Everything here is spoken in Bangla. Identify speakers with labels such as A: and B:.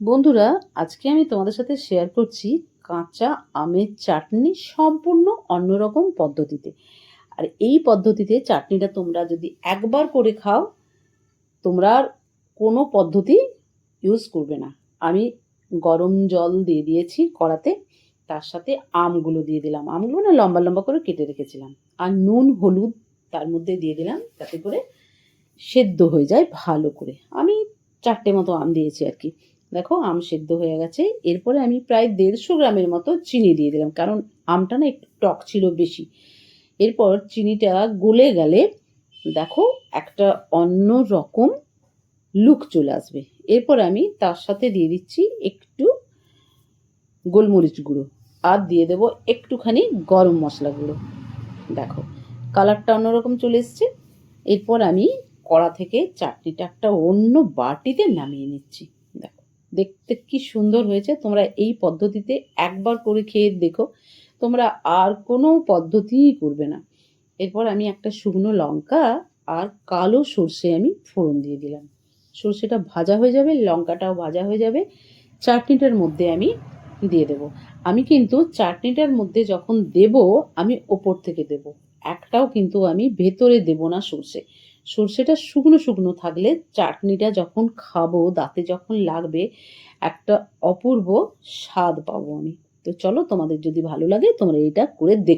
A: বন্ধুরা, আজকে আমি তোমাদের সাথে শেয়ার করছি কাঁচা আমের চাটনি সম্পূর্ণ অন্যরকম পদ্ধতিতে। আর এই পদ্ধতিতে চাটনিটা তোমরা যদি একবার করে খাও, তোমরা আর কোনো পদ্ধতি ইউজ করবে না। আমি গরম জল দিয়ে দিয়েছি কড়াতে, তার সাথে আমগুলো দিয়ে দিলাম। আমগুলো না লম্বা লম্বা করে কেটে রেখেছিলাম। আর নুন হলুদ তার মধ্যে দিয়ে দিলাম, যাতে করে সেদ্ধ হয়ে যায় ভালো করে। আমি 4টে মতো আম দিয়েছি আর কি। দেখো আম সেদ্ধ হয়ে গেছে। এরপরে আমি প্রায় 150 গ্রামের মতো চিনি দিয়ে দিলাম, কারণ আমটা না একটু টক ছিল বেশি। এরপর চিনিটা গলে গেলে দেখো একটা অন্য রকম লুক চলে আসবে। এরপর আমি তার সাথে দিয়ে দিচ্ছি একটু গোলমরিচ গুঁড়ো, আর দিয়ে দেবো একটুখানি গরম মশলা গুঁড়ো। দেখো কালারটা অন্যরকম চলে এসছে। এরপর আমি কড়া থেকে চাটনিটা একটা অন্য বাটিতে নামিয়ে নিচ্ছি। দেখো দেখতে কি সুন্দর হয়েছে। তোমরা এই পদ্ধতিতে একবার করে খেয়ে দেখো, তোমরা আর কোনো পদ্ধতিই করবে না। এরপর আমি একটা শুকনো লঙ্কা আর কালো সর্ষে আমি ফোড়ন দিয়ে দিলাম। সর্ষেটা ভাজা হয়ে যাবে, লঙ্কাটাও ভাজা হয়ে যাবে, চাটনিটার মধ্যে আমি দিয়ে দেব। আমি কিন্তু চাটনিটার মধ্যে যখন দেব, আমি ওপর থেকে দেব, একটাও কিন্তু আমি ভেতরে দেব না সর্ষে। সর্ষেটা শুকনো শুকনো থাকলে চাটনিটা যখন খাবো, দাঁতে যখন লাগবে, একটা অপূর্ব স্বাদ পাবো আমি। তো চলো, তোমাদের যদি ভালো লাগে তোমরা এটা করে দেখো।